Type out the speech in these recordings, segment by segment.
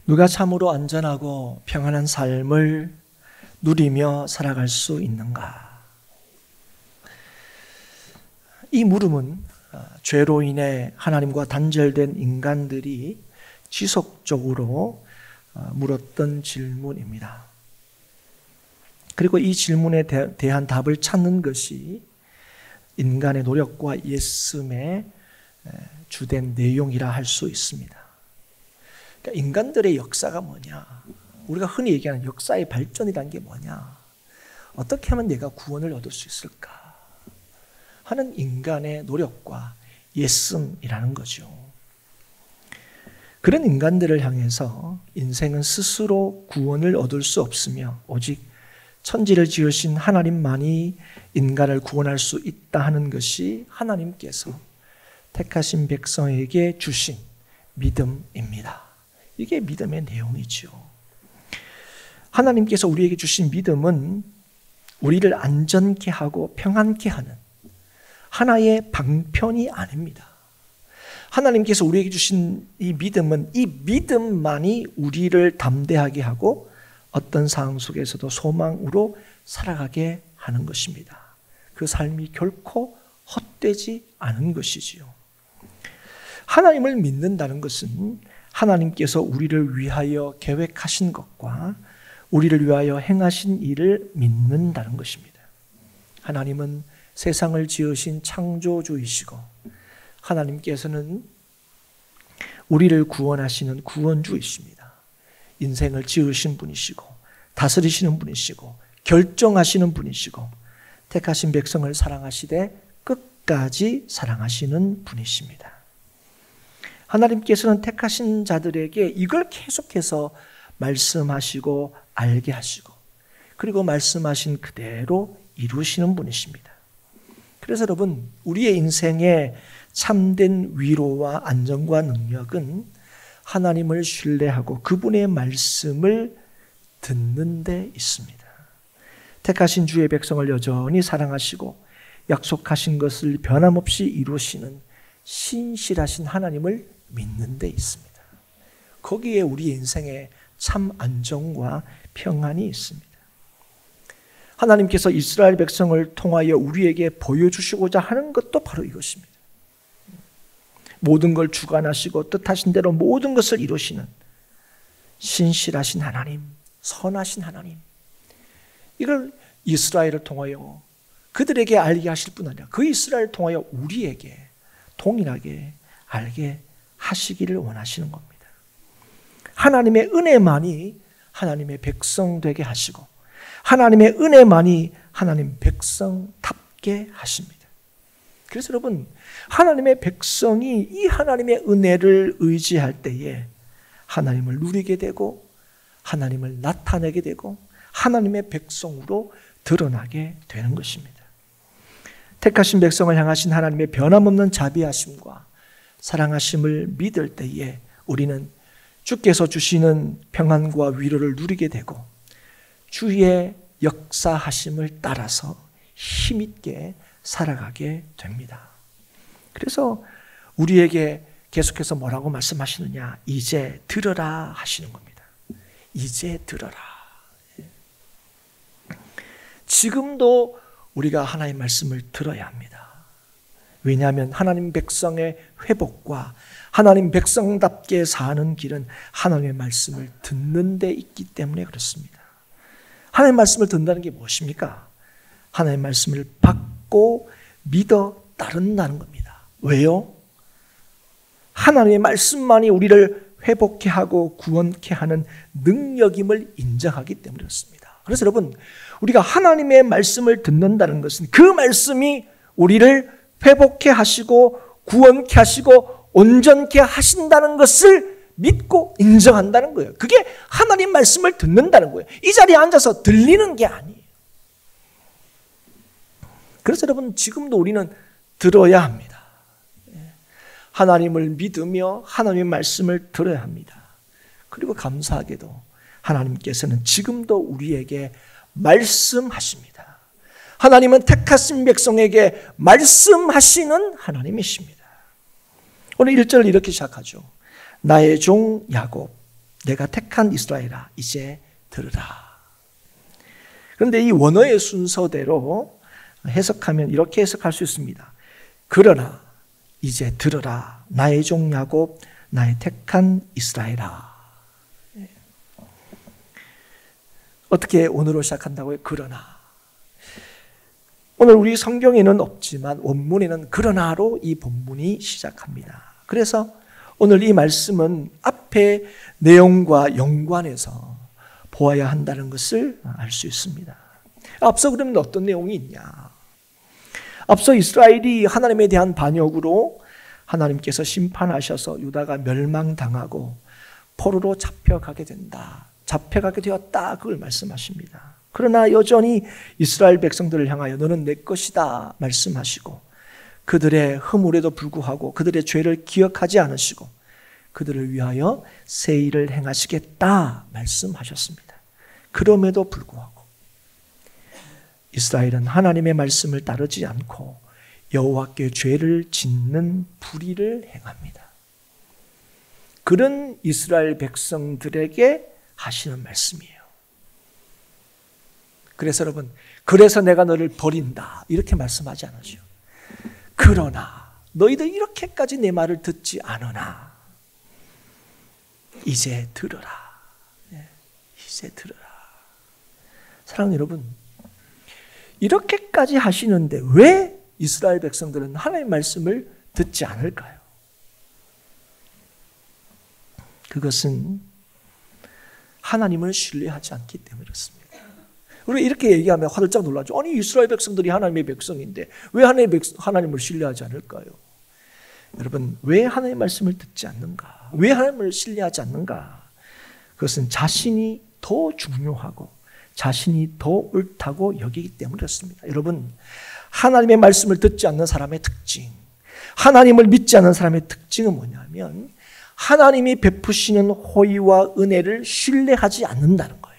누가 참으로 안전하고 평안한 삶을 누리며 살아갈 수 있는가? 이 물음은 죄로 인해 하나님과 단절된 인간들이 지속적으로 물었던 질문입니다. 그리고 이 질문에 대한 답을 찾는 것이 인간의 노력과 예씀의 주된 내용이라 할 수 있습니다. 그러니까 인간들의 역사가 뭐냐? 우리가 흔히 얘기하는 역사의 발전이라는 게 뭐냐? 어떻게 하면 내가 구원을 얻을 수 있을까? 하는 인간의 노력과 예씀이라는 거죠. 그런 인간들을 향해서 인생은 스스로 구원을 얻을 수 없으며 오직 천지를 지으신 하나님만이 인간을 구원할 수 있다 하는 것이 하나님께서 택하신 백성에게 주신 믿음입니다. 이게 믿음의 내용이죠. 하나님께서 우리에게 주신 믿음은 우리를 안전케 하고 평안케 하는 하나의 방편이 아닙니다. 하나님께서 우리에게 주신 이 믿음은 이 믿음만이 우리를 담대하게 하고 어떤 상황 속에서도 소망으로 살아가게 하는 것입니다. 그 삶이 결코 헛되지 않은 것이지요. 하나님을 믿는다는 것은 하나님께서 우리를 위하여 계획하신 것과 우리를 위하여 행하신 일을 믿는다는 것입니다. 하나님은 세상을 지으신 창조주이시고 하나님께서는 우리를 구원하시는 구원주이십니다. 인생을 지으신 분이시고 다스리시는 분이시고 결정하시는 분이시고 택하신 백성을 사랑하시되 끝까지 사랑하시는 분이십니다. 하나님께서는 택하신 자들에게 이걸 계속해서 말씀하시고 알게 하시고 그리고 말씀하신 그대로 이루시는 분이십니다. 그래서 여러분, 우리의 인생의 참된 위로와 안정과 능력은 하나님을 신뢰하고 그분의 말씀을 듣는 데 있습니다. 택하신 주의 백성을 여전히 사랑하시고 약속하신 것을 변함없이 이루시는 신실하신 하나님을 믿는 데 있습니다. 거기에 우리 인생의 참 안정과 평안이 있습니다. 하나님께서 이스라엘 백성을 통하여 우리에게 보여주시고자 하는 것도 바로 이것입니다. 모든 걸 주관하시고 뜻하신 대로 모든 것을 이루시는 신실하신 하나님, 선하신 하나님. 이걸 이스라엘을 통하여 그들에게 알게 하실 뿐 아니라 그 이스라엘을 통하여 우리에게 동일하게 알게 하시기를 원하시는 겁니다. 하나님의 은혜만이 하나님의 백성 되게 하시고 하나님의 은혜만이 하나님 백성답게 하십니다. 그래서 여러분, 하나님의 백성이 이 하나님의 은혜를 의지할 때에 하나님을 누리게 되고 하나님을 나타내게 되고 하나님의 백성으로 드러나게 되는 것입니다. 택하신 백성을 향하신 하나님의 변함없는 자비하심과 사랑하심을 믿을 때에 우리는 주께서 주시는 평안과 위로를 누리게 되고 주의 역사하심을 따라서 힘있게 살아가게 됩니다. 그래서 우리에게 계속해서 뭐라고 말씀하시느냐? 이제 들으라 하시는 겁니다. 이제 들으라. 지금도 우리가 하나님의 말씀을 들어야 합니다. 왜냐하면 하나님 백성의 회복과 하나님 백성답게 사는 길은 하나님의 말씀을 듣는 데 있기 때문에 그렇습니다. 하나님의 말씀을 듣는다는 게 무엇입니까? 하나님의 말씀을 받고 믿어 따른다는 겁니다. 왜요? 하나님의 말씀만이 우리를 회복케 하고 구원케 하는 능력임을 인정하기 때문에 그렇습니다. 그래서 여러분, 우리가 하나님의 말씀을 듣는다는 것은 그 말씀이 우리를 회복케 하시고 구원케 하시고 온전케 하신다는 것을 믿고 인정한다는 거예요. 그게 하나님 말씀을 듣는다는 거예요. 이 자리에 앉아서 들리는 게 아니에요. 그래서 여러분, 지금도 우리는 들어야 합니다. 하나님을 믿으며 하나님의 말씀을 들어야 합니다. 그리고 감사하게도 하나님께서는 지금도 우리에게 말씀하십니다. 하나님은 택하신 백성에게 말씀하시는 하나님이십니다. 오늘 1절을 이렇게 시작하죠. 나의 종 야곱, 내가 택한 이스라엘아 이제 들으라. 그런데 이 원어의 순서대로 해석하면 이렇게 해석할 수 있습니다. 그러나 이제 들으라 나의 종 야곱 나의 택한 이스라엘아. 어떻게 오늘로 시작한다고요? 그러나. 오늘 우리 성경에는 없지만 원문에는 그러나로 이 본문이 시작합니다. 그래서 오늘 이 말씀은 앞에 내용과 연관해서 보아야 한다는 것을 알 수 있습니다. 앞서 그러면 어떤 내용이 있냐? 앞서 이스라엘이 하나님에 대한 반역으로 하나님께서 심판하셔서 유다가 멸망당하고 포로로 잡혀가게 된다. 잡혀가게 되었다. 그걸 말씀하십니다. 그러나 여전히 이스라엘 백성들을 향하여 너는 내 것이다 말씀하시고 그들의 허물에도 불구하고 그들의 죄를 기억하지 않으시고 그들을 위하여 새 일을 행하시겠다 말씀하셨습니다. 그럼에도 불구하고 이스라엘은 하나님의 말씀을 따르지 않고 여호와께 죄를 짓는 불의를 행합니다. 그런 이스라엘 백성들에게 하시는 말씀이에요. 그래서 여러분, 그래서 내가 너를 버린다 이렇게 말씀하지 않으죠. 그러나 너희들 이렇게까지 내 말을 듣지 않으나 이제 들으라. 이제 들으라. 사랑하는 여러분, 이렇게까지 하시는데 왜 이스라엘 백성들은 하나님의 말씀을 듣지 않을까요? 그것은 하나님을 신뢰하지 않기 때문에 그렇습니다. 우리 이렇게 얘기하면 화들짝 놀라죠. 아니 이스라엘 백성들이 하나님의 백성인데 왜 하나님을 신뢰하지 않을까요? 여러분, 왜 하나님의 말씀을 듣지 않는가? 왜 하나님을 신뢰하지 않는가? 그것은 자신이 더 중요하고 자신이 더 옳다고 여기기 때문에 그렇습니다. 여러분, 하나님의 말씀을 듣지 않는 사람의 특징, 하나님을 믿지 않는 사람의 특징은 뭐냐면 하나님이 베푸시는 호의와 은혜를 신뢰하지 않는다는 거예요.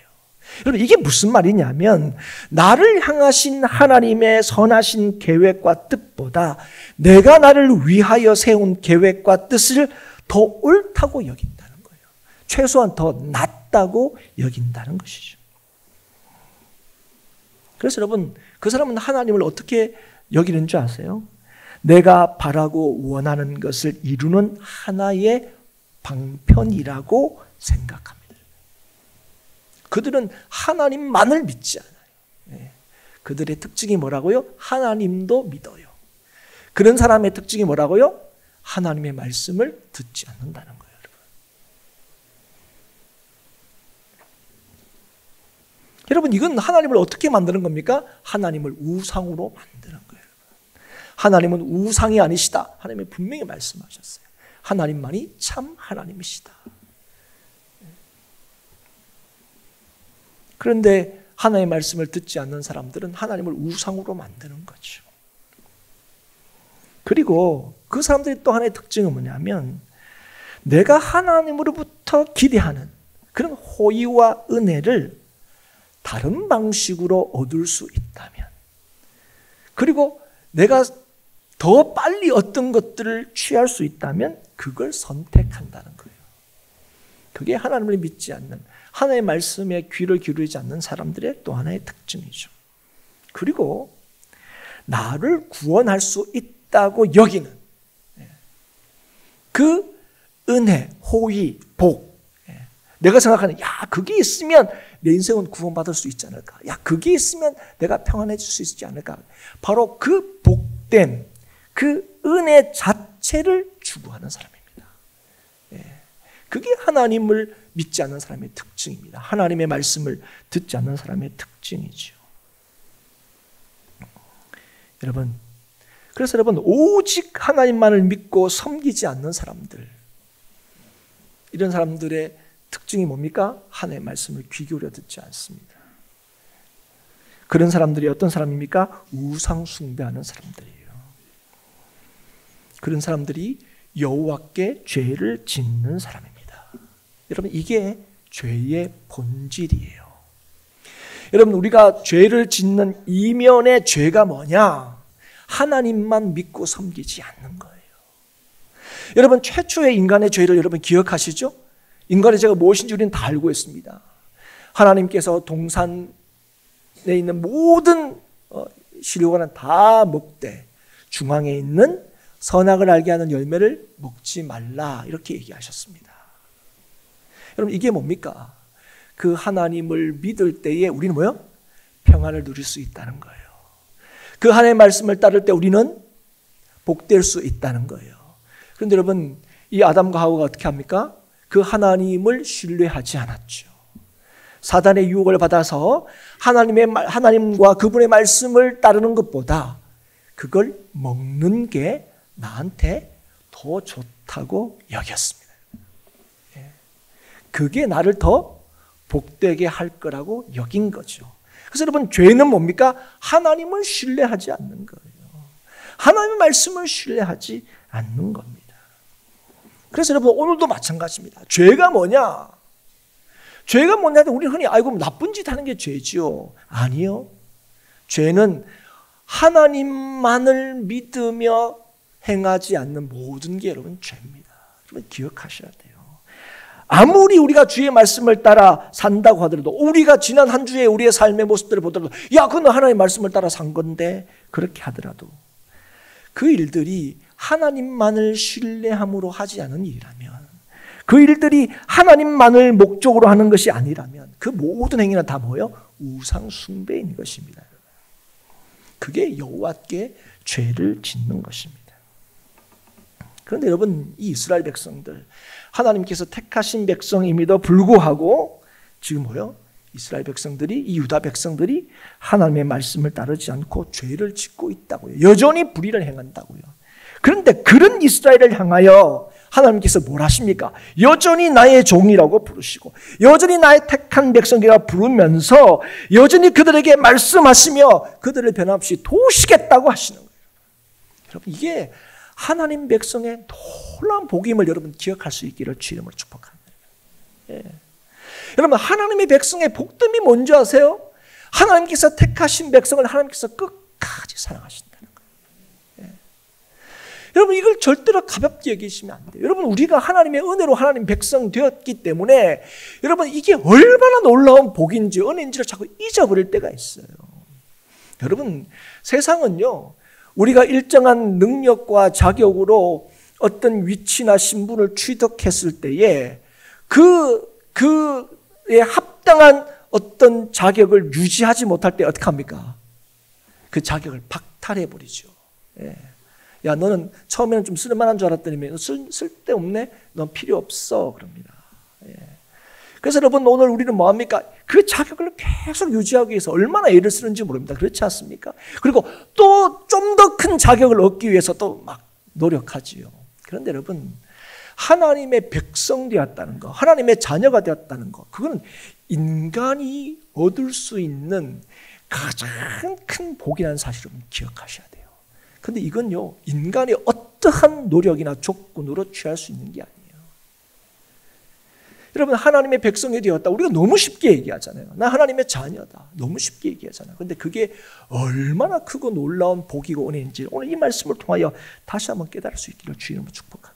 여러분, 이게 무슨 말이냐면 나를 향하신 하나님의 선하신 계획과 뜻보다 내가 나를 위하여 세운 계획과 뜻을 더 옳다고 여긴다는 거예요. 최소한 더 낫다고 여긴다는 것이죠. 그래서 여러분, 그 사람은 하나님을 어떻게 여기는 줄 아세요? 내가 바라고 원하는 것을 이루는 하나의 방편이라고 생각합니다. 그들은 하나님만을 믿지 않아요. 그들의 특징이 뭐라고요? 하나님도 믿어요. 그런 사람의 특징이 뭐라고요? 하나님의 말씀을 듣지 않는다는 거예요. 여러분, 이건 하나님을 어떻게 만드는 겁니까? 하나님을 우상으로 만드는 거예요. 하나님은 우상이 아니시다. 하나님이 분명히 말씀하셨어요. 하나님만이 참 하나님이시다. 그런데 하나님의 말씀을 듣지 않는 사람들은 하나님을 우상으로 만드는 거죠. 그리고 그 사람들이 또 하나의 특징은 뭐냐면 내가 하나님으로부터 기대하는 그런 호의와 은혜를 다른 방식으로 얻을 수 있다면, 그리고 내가 더 빨리 어떤 것들을 취할 수 있다면 그걸 선택한다는 거예요. 그게 하나님을 믿지 않는, 하나님의 말씀에 귀를 기울이지 않는 사람들의 또 하나의 특징이죠. 그리고 나를 구원할 수 있다고 여기는 그 은혜, 호의, 복, 내가 생각하는 그게 있으면 내 인생은 구원받을 수 있지 않을까? 그게 있으면 내가 평안해질 수 있지 않을까? 바로 그 복됨, 그 은혜 자체를 추구하는 사람입니다. 그게 하나님을 믿지 않는 사람의 특징입니다. 하나님의 말씀을 듣지 않는 사람의 특징이죠. 여러분, 그래서 여러분, 오직 하나님만을 믿고 섬기지 않는 사람들, 이런 사람들의 특징이 뭡니까? 하나님의 말씀을 귀 기울여 듣지 않습니다. 그런 사람들이 어떤 사람입니까? 우상 숭배하는 사람들이에요. 그런 사람들이 여호와께 죄를 짓는 사람입니다. 여러분, 이게 죄의 본질이에요. 여러분, 우리가 죄를 짓는 이면의 죄가 뭐냐? 하나님만 믿고 섬기지 않는 거예요. 여러분, 최초의 인간의 죄를 여러분 기억하시죠? 인간의 죄가 무엇인지 우리는 다 알고 있습니다. 하나님께서 동산에 있는 모든 시료가는 다 먹되 중앙에 있는 선악을 알게 하는 열매를 먹지 말라, 이렇게 얘기하셨습니다. 여러분, 이게 뭡니까? 그 하나님을 믿을 때에 우리는 뭐요? 평안을 누릴 수 있다는 거예요. 그 하나님의 말씀을 따를 때 우리는 복될 수 있다는 거예요. 그런데 여러분, 이 아담과 하와가 어떻게 합니까? 그 하나님을 신뢰하지 않았죠. 사단의 유혹을 받아서 하나님과 그분의 말씀을 따르는 것보다 그걸 먹는 게 나한테 더 좋다고 여겼습니다. 그게 나를 더 복되게 할 거라고 여긴 거죠. 그래서 여러분, 죄는 뭡니까? 하나님을 신뢰하지 않는 거예요. 하나님의 말씀을 신뢰하지 않는 겁니다. 그래서 여러분, 오늘도 마찬가지입니다. 죄가 뭐냐? 죄가 뭐냐? 우리 흔히 아이고 나쁜 짓 하는 게 죄지요. 아니요. 죄는 하나님만을 믿으며 행하지 않는 모든 게 여러분 죄입니다. 여러분 기억하셔야 돼요. 아무리 우리가 주의 말씀을 따라 산다고 하더라도, 우리가 지난 한 주에 우리의 삶의 모습들을 보더라도, 야, 그건 하나님의 말씀을 따라 산 건데, 그렇게 하더라도 그 일들이 하나님만을 신뢰함으로 하지 않은 일이라면, 그 일들이 하나님만을 목적으로 하는 것이 아니라면 그 모든 행위는 다 뭐예요? 우상 숭배인 것입니다. 그게 여호와께 죄를 짓는 것입니다. 그런데 여러분, 이 이스라엘 백성들, 하나님께서 택하신 백성임에도 불구하고 지금 뭐예요? 이스라엘 백성들이, 이 유다 백성들이 하나님의 말씀을 따르지 않고 죄를 짓고 있다고요. 여전히 불의를 행한다고요. 그런데 그런 이스라엘을 향하여 하나님께서 뭘 하십니까? 여전히 나의 종이라고 부르시고, 여전히 나의 택한 백성이라 부르면서 여전히 그들에게 말씀하시며 그들을 변함없이 도우시겠다고 하시는 거예요. 여러분, 이게 하나님 백성의 놀라운 복임을 여러분 기억할 수 있기를 주 이름으로 축복합니다. 예. 여러분, 하나님의 백성의 복됨이 뭔지 아세요? 하나님께서 택하신 백성을 하나님께서 끝까지 사랑하신다는 거예요. 예. 여러분, 이걸 절대로 가볍게 여기시면 안 돼요. 여러분, 우리가 하나님의 은혜로 하나님 백성 되었기 때문에 여러분, 이게 얼마나 놀라운 복인지 은혜인지를 자꾸 잊어버릴 때가 있어요. 여러분, 세상은요, 우리가 일정한 능력과 자격으로 어떤 위치나 신분을 취득했을 때에 그에 합당한 어떤 자격을 유지하지 못할 때 어떻게 합니까? 그 자격을 박탈해버리죠. 예. 야, 너는 처음에는 좀 쓸만한 줄 알았더니 쓸데없네? 넌 필요 없어. 그럽니다. 예. 그래서 여러분, 오늘 우리는 뭐합니까? 그 자격을 계속 유지하기 위해서 얼마나 애를 쓰는지 모릅니다. 그렇지 않습니까? 그리고 또 좀 더 큰 자격을 얻기 위해서 또 막 노력하지요. 그런데 여러분, 하나님의 백성 되었다는 거, 하나님의 자녀가 되었다는 거, 그거는 인간이 얻을 수 있는 가장 큰 복이라는 사실을 기억하셔야 돼요. 그런데 이건요, 인간의 어떠한 노력이나 조건으로 취할 수 있는 게 아니에요. 여러분, 하나님의 백성이 되었다. 우리가 너무 쉽게 얘기하잖아요. 나 하나님의 자녀다. 너무 쉽게 얘기하잖아요. 그런데 그게 얼마나 크고 놀라운 복이고 은혜인지 오늘 이 말씀을 통하여 다시 한번 깨달을 수 있기를 주 이름으로 축복합니다.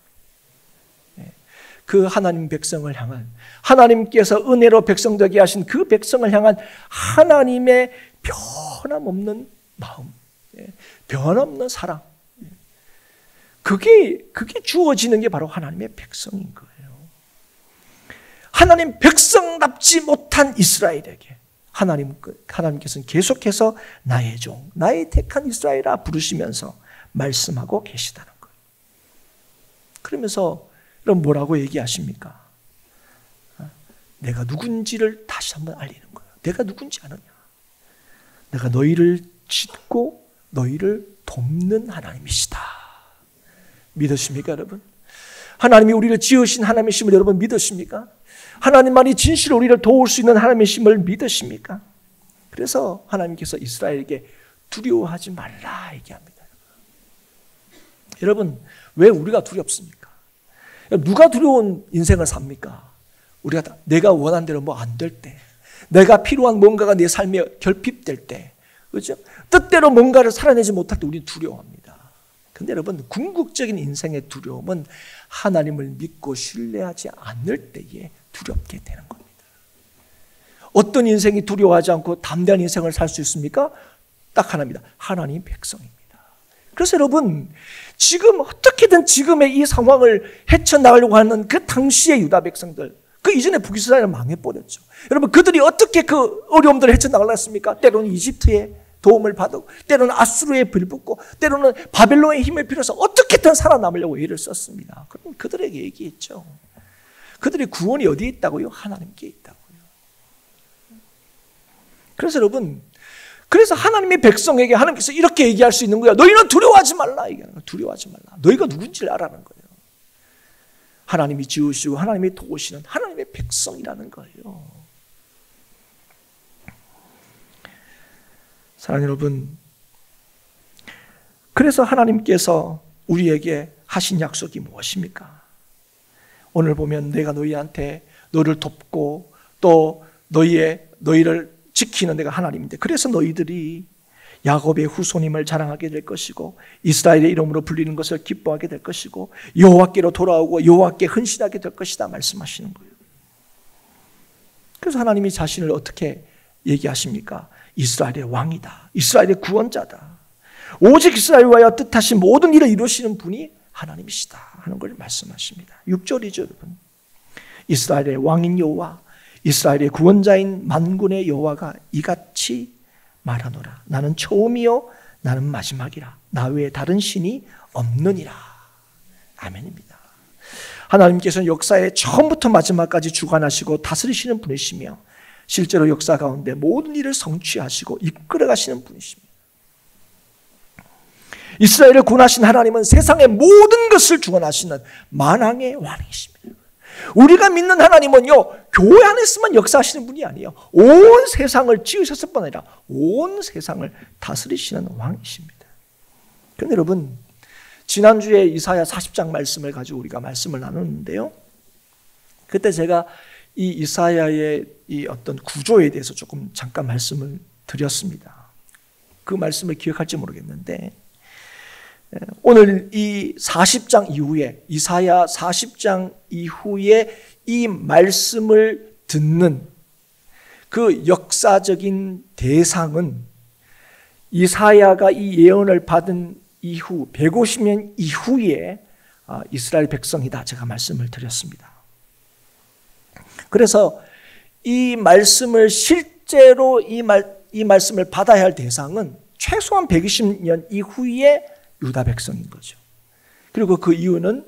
그 하나님 백성을 향한, 하나님께서 은혜로 백성 되게 하신 그 백성을 향한 하나님의 변함없는 마음, 변함없는 사랑, 그게 주어지는 게 바로 하나님의 백성인 거예요. 하나님 백성답지 못한 이스라엘에게 하나님께서는 계속해서 나의 종, 나의 택한 이스라엘아 부르시면서 말씀하고 계시다는 거예요. 그러면서 여러분 뭐라고 얘기하십니까? 내가 누군지를 다시 한번 알리는 거예요. 내가 누군지 아느냐? 내가 너희를 짓고 너희를 돕는 하나님이시다. 믿으십니까, 여러분? 하나님이 우리를 지으신 하나님이심을 여러분 믿으십니까? 하나님만이 진실로 우리를 도울 수 있는 하나님이심을 믿으십니까? 그래서 하나님께서 이스라엘에게 두려워하지 말라 얘기합니다. 여러분, 왜 우리가 두렵습니까? 누가 두려운 인생을 삽니까? 우리가 내가 원한 대로 뭐 안 될 때, 내가 필요한 뭔가가 내 삶에 결핍될 때, 그렇죠? 뜻대로 뭔가를 살아내지 못할 때 우리는 두려워합니다. 근데 여러분, 궁극적인 인생의 두려움은 하나님을 믿고 신뢰하지 않을 때에 두렵게 되는 겁니다. 어떤 인생이 두려워하지 않고 담대한 인생을 살 수 있습니까? 딱 하나입니다. 하나님 백성입니다. 그래서 여러분, 지금 어떻게든 지금의 이 상황을 헤쳐나가려고 하는 그 당시의 유다 백성들, 그 이전에 북이스라엘은 망해버렸죠. 여러분, 그들이 어떻게 그 어려움들을 헤쳐나가려 했습니까? 때로는 이집트의 도움을 받고, 때로는 아수르에 빌붙고, 때로는 바벨론의 힘을 빌어서 어떻게든 살아남으려고 애를 썼습니다. 그럼 그들에게 얘기했죠. 그들의 구원이 어디에 있다고요? 하나님께 있다고요. 그래서 여러분, 그래서 하나님의 백성에게 하나님께서 이렇게 얘기할 수 있는 거야. 너희는 두려워하지 말라. 얘기하는 거야. 두려워하지 말라. 너희가 누군지를 알아라는 거예요. 하나님이 지으시고 하나님이 도우시는 하나님의 백성이라는 거예요. 사랑하는 여러분, 그래서 하나님께서 우리에게 하신 약속이 무엇입니까? 오늘 보면 내가 너희한테 너를 돕고 또 너희를 지키는 내가 하나님인데, 그래서 너희들이 야곱의 후손임을 자랑하게 될 것이고 이스라엘의 이름으로 불리는 것을 기뻐하게 될 것이고 여호와께로 돌아오고 여호와께 헌신하게 될 것이다 말씀하시는 거예요. 그래서 하나님이 자신을 어떻게 얘기하십니까? 이스라엘의 왕이다. 이스라엘의 구원자다. 오직 이스라엘 위하여 뜻하신 모든 일을 이루시는 분이 하나님이시다 하는 걸 말씀하십니다. 6절이죠, 여러분. 이스라엘의 왕인 여호와, 이스라엘의 구원자인 만군의 여호와가 이같이 말하노라. 나는 처음이요 나는 마지막이라. 나 외에 다른 신이 없느니라. 아멘입니다. 하나님께서는 역사의 처음부터 마지막까지 주관하시고 다스리시는 분이시며 실제로 역사 가운데 모든 일을 성취하시고 이끌어가시는 분이십니다. 이스라엘을 구원하신 하나님은 세상의 모든 것을 주관하시는 만왕의 왕이십니다. 우리가 믿는 하나님은요, 교회 안에서만 역사하시는 분이 아니에요. 온 세상을 지으셨을 뿐 아니라 온 세상을 다스리시는 왕이십니다. 그런데 여러분, 지난주에 이사야 40장 말씀을 가지고 우리가 말씀을 나눴는데요, 그때 제가 이 이사야의 이 어떤 구조에 대해서 조금 잠깐 말씀을 드렸습니다. 그 말씀을 기억할지 모르겠는데, 오늘 이 40장 이후에, 이사야 40장 이후에 이 말씀을 듣는 그 역사적인 대상은 이사야가 이 예언을 받은 이후 150년 이후에 이스라엘 백성이다 제가 말씀을 드렸습니다. 그래서 이 말씀을 실제로 이 말씀을 받아야 할 대상은 최소한 120년 이후에 유다 백성인 거죠. 그리고 그 이유는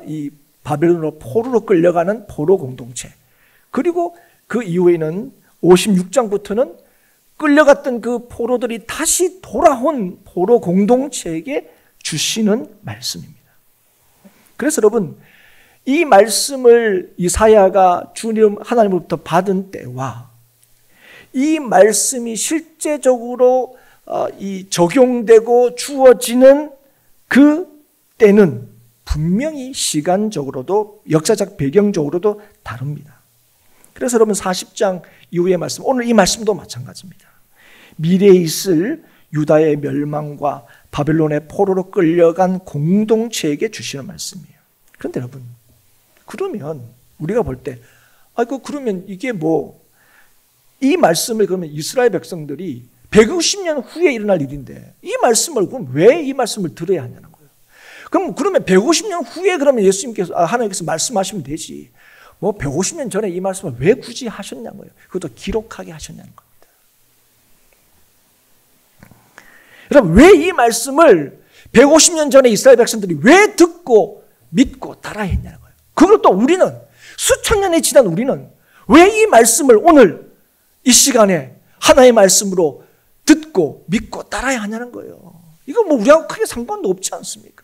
이 바벨론으로 포로로 끌려가는 포로 공동체, 그리고 그 이후에는 56장부터는 끌려갔던 그 포로들이 다시 돌아온 포로 공동체에게 주시는 말씀입니다. 그래서 여러분, 이 말씀을 이사야가 주님 하나님으로부터 받은 때와 이 말씀이 실제적으로 이 적용되고 주어지는 그 때는 분명히 시간적으로도 역사적 배경적으로도 다릅니다. 그래서 여러분 40장 이후의 말씀, 오늘 이 말씀도 마찬가지입니다. 미래에 있을 유다의 멸망과 바벨론의 포로로 끌려간 공동체에게 주시는 말씀이에요. 그런데 여러분, 그러면 우리가 볼 때 그러면 이게 이 말씀을 그러면 이스라엘 백성들이 150년 후에 일어날 일인데 이 말씀을 그럼 왜 이 말씀을 들어야 하냐는 거예요. 그러면 150년 후에 그러면 하나님께서 말씀하시면 되지. 150년 전에 이 말씀을 왜 굳이 하셨냐는 거예요. 그것도 기록하게 하셨냐는 겁니다. 여러분, 왜 이 말씀을 150년 전에 이스라엘 백성들이 왜 듣고 믿고 따라야 했냐는 거예요. 그걸 또 우리는 수천 년이 지난 우리는 왜 이 말씀을 오늘 이 시간에 하나의 말씀으로 듣고 믿고 따라야 하냐는 거예요. 이거 우리하고 크게 상관도 없지 않습니까?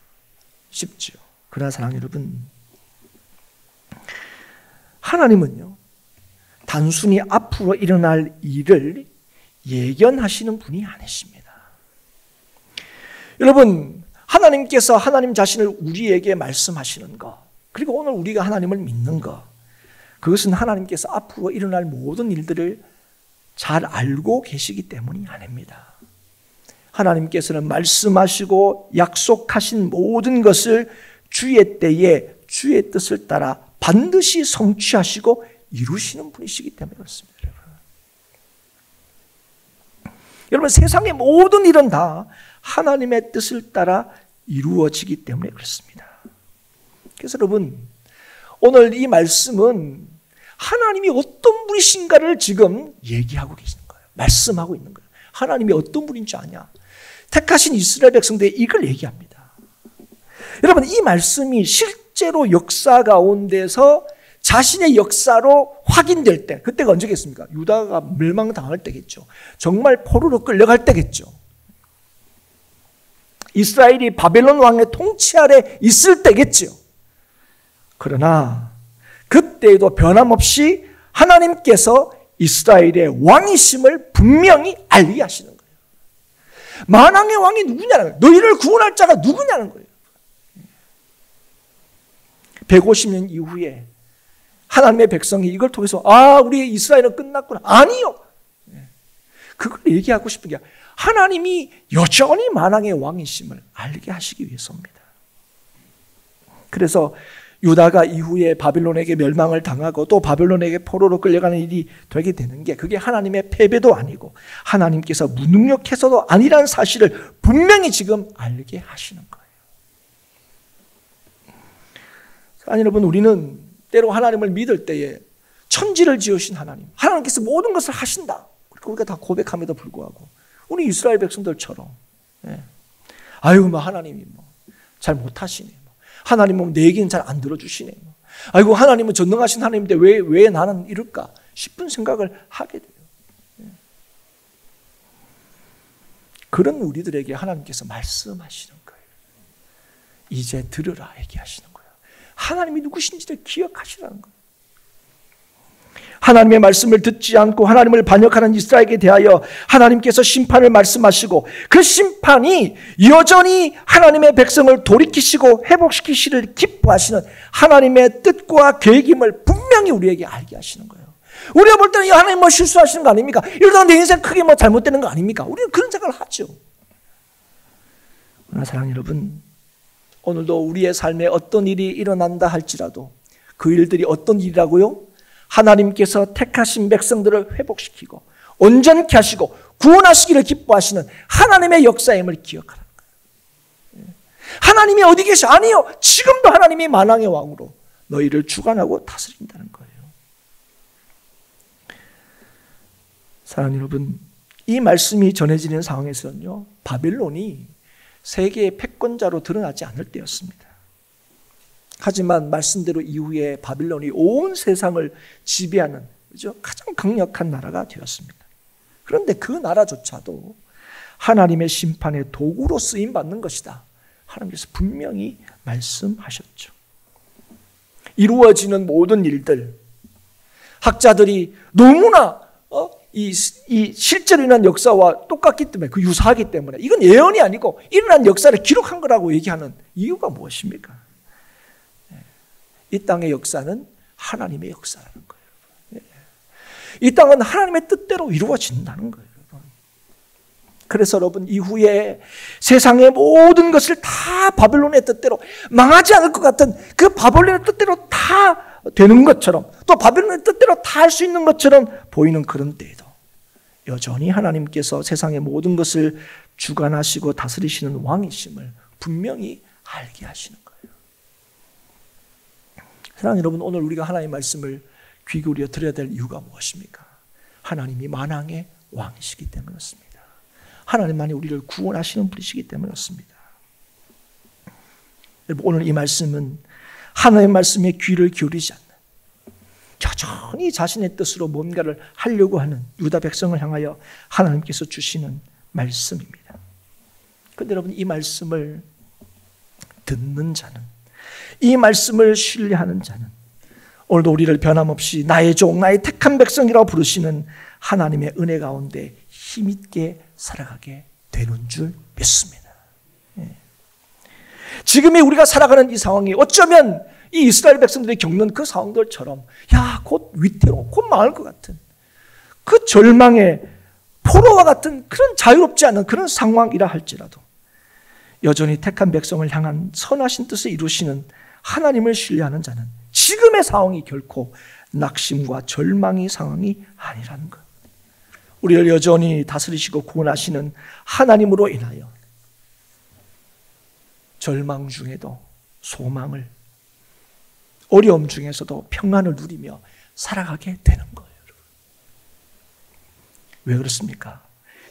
쉽죠. 그러나 사랑하는 여러분, 하나님은요, 단순히 앞으로 일어날 일을 예견하시는 분이 아니십니다. 여러분, 하나님께서 하나님 자신을 우리에게 말씀하시는 것, 그리고 오늘 우리가 하나님을 믿는 것, 그것은 하나님께서 앞으로 일어날 모든 일들을 잘 알고 계시기 때문이 아닙니다. 하나님께서는 말씀하시고 약속하신 모든 것을 주의 때에 주의 뜻을 따라 반드시 성취하시고 이루시는 분이시기 때문에 그렇습니다. 여러분, 세상의 모든 일은 다 하나님의 뜻을 따라 이루어지기 때문에 그렇습니다. 그래서 여러분, 오늘 이 말씀은 하나님이 어떤 분이신가를 지금 얘기하고 계시는 거예요. 말씀하고 있는 거예요. 하나님이 어떤 분인지 아냐? 택하신 이스라엘 백성들이 이걸 얘기합니다. 여러분, 이 말씀이 실제로 역사 가운데서 자신의 역사로 확인될 때, 그때가 언제겠습니까? 유다가 멸망당할 때겠죠. 정말 포로로 끌려갈 때겠죠. 이스라엘이 바벨론 왕의 통치 아래 있을 때겠죠. 그러나 그때에도 변함없이 하나님께서 이스라엘의 왕이심을 분명히 알게 하시는 거예요. 만왕의 왕이 누구냐는 거예요. 너희를 구원할 자가 누구냐는 거예요. 150년 이후에 하나님의 백성이 이걸 통해서 우리 이스라엘은 끝났구나. 아니요. 그걸 얘기하고 싶은 게 하나님이 여전히 만왕의 왕이심을 알게 하시기 위해서입니다. 그래서 유다가 이후에 바빌론에게 멸망을 당하고 또 바빌론에게 포로로 끌려가는 일이 되게 되는 게 그게 하나님의 패배도 아니고 하나님께서 무능력해서도 아니라는 사실을 분명히 지금 알게 하시는 거예요. 아니 여러분, 우리는 때로 하나님을 믿을 때에 천지를 지으신 하나님께서 모든 것을 하신다. 우리가 다 고백함에도 불구하고 우리 이스라엘 백성들처럼 하나님이 잘 못하시네. 하나님은 내 얘기는 잘 안 들어주시네. 하나님은 전능하신 하나님인데 왜 나는 이럴까 싶은 생각을 하게 돼요. 그런 우리들에게 하나님께서 말씀하시는 거예요. 이제 들으라 얘기하시는 거예요. 하나님이 누구신지를 기억하시라는 거예요. 하나님의 말씀을 듣지 않고 하나님을 반역하는 이스라엘에게 대하여 하나님께서 심판을 말씀하시고 그 심판이 여전히 하나님의 백성을 돌이키시고 회복시키시를 기뻐하시는 하나님의 뜻과 계획임을 분명히 우리에게 알게 하시는 거예요. 우리가 볼 때는 하나님 실수하시는 거 아닙니까? 이러다가 내 인생 크게 잘못되는 거 아닙니까? 우리는 그런 생각을 하죠. 그러나 사랑하는 여러분, 오늘도 우리의 삶에 어떤 일이 일어난다 할지라도 그 일들이 어떤 일이라고요? 하나님께서 택하신 백성들을 회복시키고 온전케 하시고 구원하시기를 기뻐하시는 하나님의 역사임을 기억하라는 거예요. 하나님이 어디 계셔? 아니요. 지금도 하나님이 만왕의 왕으로 너희를 주관하고 다스린다는 거예요. 사랑하는 여러분, 이 말씀이 전해지는 상황에서는요, 바벨론이 세계의 패권자로 드러나지 않을 때였습니다. 하지만 말씀대로 이후에 바빌론이 온 세상을 지배하는 가장 강력한 나라가 되었습니다. 그런데 그 나라조차도 하나님의 심판의 도구로 쓰임받는 것이다. 하나님께서 분명히 말씀하셨죠. 이루어지는 모든 일들, 학자들이 너무나 이 실제로 일어난 역사와 똑같기 때문에, 그 유사하기 때문에 이건 예언이 아니고 일어난 역사를 기록한 거라고 얘기하는 이유가 무엇입니까? 이 땅의 역사는 하나님의 역사라는 거예요. 이 땅은 하나님의 뜻대로 이루어진다는 거예요. 그래서 여러분, 이후에 세상의 모든 것을 다 바벨론의 뜻대로 망하지 않을 것 같은 그 바벨론의 뜻대로 다 되는 것처럼, 또 바벨론의 뜻대로 다 할 수 있는 것처럼 보이는 그런 때에도 여전히 하나님께서 세상의 모든 것을 주관하시고 다스리시는 왕이심을 분명히 알게 하시는 거예요. 사랑하는 여러분, 오늘 우리가 하나님의 말씀을 귀 기울여 들어야 될 이유가 무엇입니까? 하나님이 만왕의 왕이시기 때문에 그렇습니다. 하나님만이 우리를 구원하시는 분이시기 때문에 그렇습니다. 여러분, 오늘 이 말씀은 하나님의 말씀에 귀를 기울이지 않는, 여전히 자신의 뜻으로 뭔가를 하려고 하는 유다 백성을 향하여 하나님께서 주시는 말씀입니다. 그런데 여러분, 이 말씀을 듣는 자는, 이 말씀을 신뢰하는 자는 오늘도 우리를 변함없이 나의 종, 나의 택한 백성이라고 부르시는 하나님의 은혜 가운데 힘있게 살아가게 되는 줄 믿습니다. 지금의 우리가 살아가는 이 상황이 어쩌면 이 이스라엘 백성들이 겪는 그 상황들처럼 곧 위태로워, 곧 망할 것 같은 그 절망의 포로와 같은 그런 자유롭지 않은 그런 상황이라 할지라도 여전히 택한 백성을 향한 선하신 뜻을 이루시는 하나님을 신뢰하는 자는 지금의 상황이 결코 낙심과 절망의 상황이 아니라는 것. 우리를 여전히 다스리시고 구원하시는 하나님으로 인하여 절망 중에도 소망을, 어려움 중에서도 평안을 누리며 살아가게 되는 거예요. 왜 그렇습니까?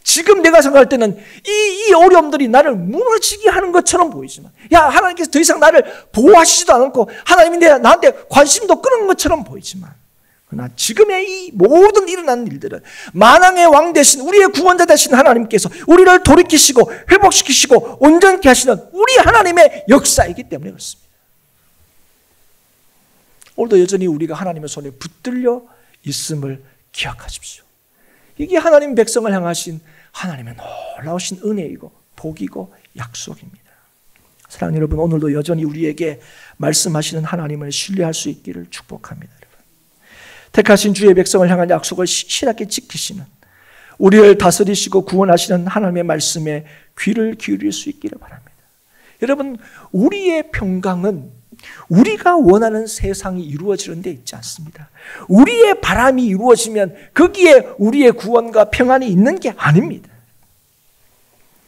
지금 내가 생각할 때는 이 어려움들이 나를 무너지게 하는 것처럼 보이지만, 야, 하나님께서 더 이상 나를 보호하시지도 않고 하나님이 나한테 관심도 끄는 것처럼 보이지만, 그러나 지금의 이 모든 일어나는 일들은 만왕의 왕 되신, 우리의 구원자 되신 하나님께서 우리를 돌이키시고 회복시키시고 온전케 하시는 우리 하나님의 역사이기 때문에 그렇습니다. 오늘도 여전히 우리가 하나님의 손에 붙들려 있음을 기억하십시오. 이게 하나님 백성을 향하신 하나님의 놀라우신 은혜이고 복이고 약속입니다. 사랑하는 여러분, 오늘도 여전히 우리에게 말씀하시는 하나님을 신뢰할 수 있기를 축복합니다. 여러분, 택하신 주의 백성을 향한 약속을 신실하게 지키시는, 우리를 다스리시고 구원하시는 하나님의 말씀에 귀를 기울일 수 있기를 바랍니다. 여러분, 우리의 평강은 우리가 원하는 세상이 이루어지는 데 있지 않습니다. 우리의 바람이 이루어지면 거기에 우리의 구원과 평안이 있는 게 아닙니다.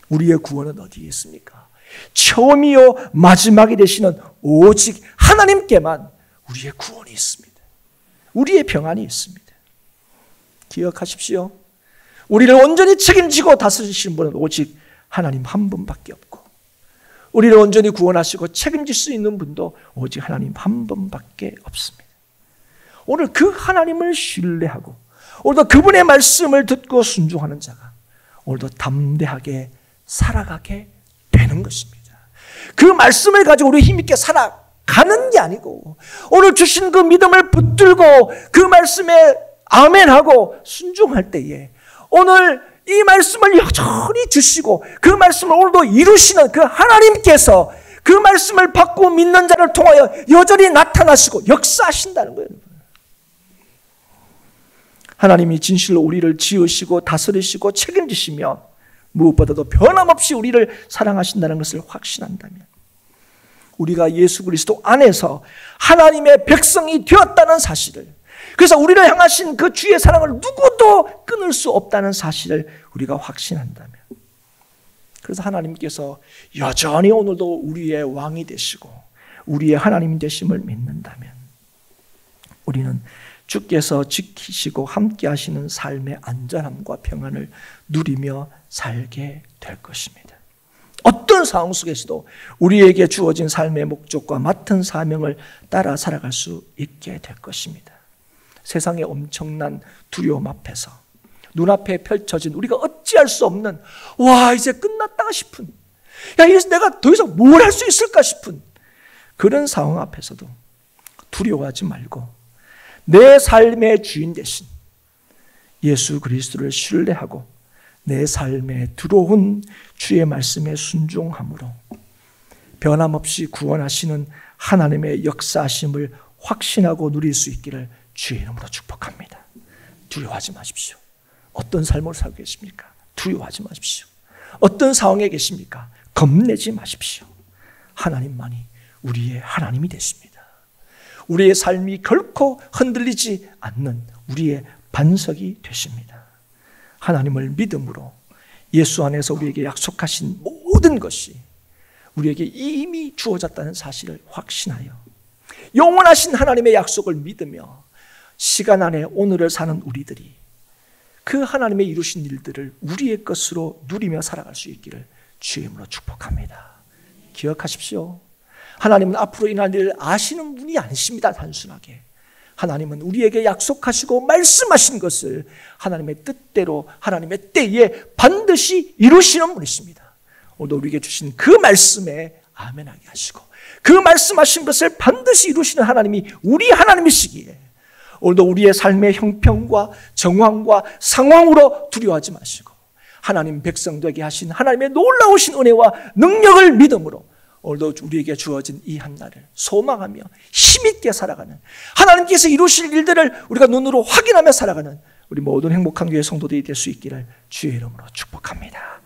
우리의 구원은 어디에 있습니까? 처음이요 마지막이 되시는 오직 하나님께만 우리의 구원이 있습니다. 우리의 평안이 있습니다. 기억하십시오. 우리를 온전히 책임지고 다스리시는 분은 오직 하나님 한 분밖에 없고, 우리를 온전히 구원하시고 책임질 수 있는 분도 오직 하나님 한 분밖에 없습니다. 오늘 그 하나님을 신뢰하고 오늘도 그분의 말씀을 듣고 순종하는 자가 오늘도 담대하게 살아가게 되는 것입니다. 그 말씀을 가지고 우리 힘있게 살아가는 게 아니고, 오늘 주신 그 믿음을 붙들고 그 말씀에 아멘하고 순종할 때에 오늘 이 말씀을 여전히 주시고 그 말씀을 오늘도 이루시는 그 하나님께서 그 말씀을 받고 믿는 자를 통하여 여전히 나타나시고 역사하신다는 거예요. 하나님이 진실로 우리를 지으시고 다스리시고 책임지시며 무엇보다도 변함없이 우리를 사랑하신다는 것을 확신한다면, 우리가 예수 그리스도 안에서 하나님의 백성이 되었다는 사실을, 그래서 우리를 향하신 그 주의 사랑을 누구도 끊을 수 없다는 사실을 우리가 확신한다면, 그래서 하나님께서 여전히 오늘도 우리의 왕이 되시고 우리의 하나님 되심을 믿는다면, 우리는 주께서 지키시고 함께 하시는 삶의 안전함과 평안을 누리며 살게 될 것입니다. 어떤 상황 속에서도 우리에게 주어진 삶의 목적과 맡은 사명을 따라 살아갈 수 있게 될 것입니다. 세상의 엄청난 두려움 앞에서 눈앞에 펼쳐진 우리가 어찌할 수 없는, 와, 이제 끝났다 싶은, 야, 이래서 내가 더 이상 뭘 할 수 있을까 싶은 그런 상황 앞에서도 두려워하지 말고 내 삶의 주인 되신 예수 그리스도를 신뢰하고 내 삶에 들어온 주의 말씀에 순종함으로 변함없이 구원하시는 하나님의 역사하심을 확신하고 누릴 수 있기를 주의 이름으로 축복합니다. 두려워하지 마십시오. 어떤 삶을 살고 계십니까? 두려워하지 마십시오. 어떤 상황에 계십니까? 겁내지 마십시오. 하나님만이 우리의 하나님이 되십니다. 우리의 삶이 결코 흔들리지 않는 우리의 반석이 되십니다. 하나님을 믿음으로 예수 안에서 우리에게 약속하신 모든 것이 우리에게 이미 주어졌다는 사실을 확신하여 영원하신 하나님의 약속을 믿으며 시간 안에 오늘을 사는 우리들이 그 하나님의 이루신 일들을 우리의 것으로 누리며 살아갈 수 있기를 주의 이름으로 축복합니다. 기억하십시오. 하나님은 앞으로 일어날 일을 아시는 분이 아니십니다. 단순하게. 하나님은 우리에게 약속하시고 말씀하신 것을 하나님의 뜻대로 하나님의 때에 반드시 이루시는 분이십니다. 오늘도 우리에게 주신 그 말씀에 아멘하게 하시고 그 말씀하신 것을 반드시 이루시는 하나님이 우리 하나님이시기에 오늘도 우리의 삶의 형편과 정황과 상황으로 두려워하지 마시고 하나님 백성 되게 하신 하나님의 놀라우신 은혜와 능력을 믿음으로 오늘도 우리에게 주어진 이 한날을 소망하며 힘있게 살아가는, 하나님께서 이루실 일들을 우리가 눈으로 확인하며 살아가는 우리 모든 행복한 교회 성도들이 될 수 있기를 주의 이름으로 축복합니다.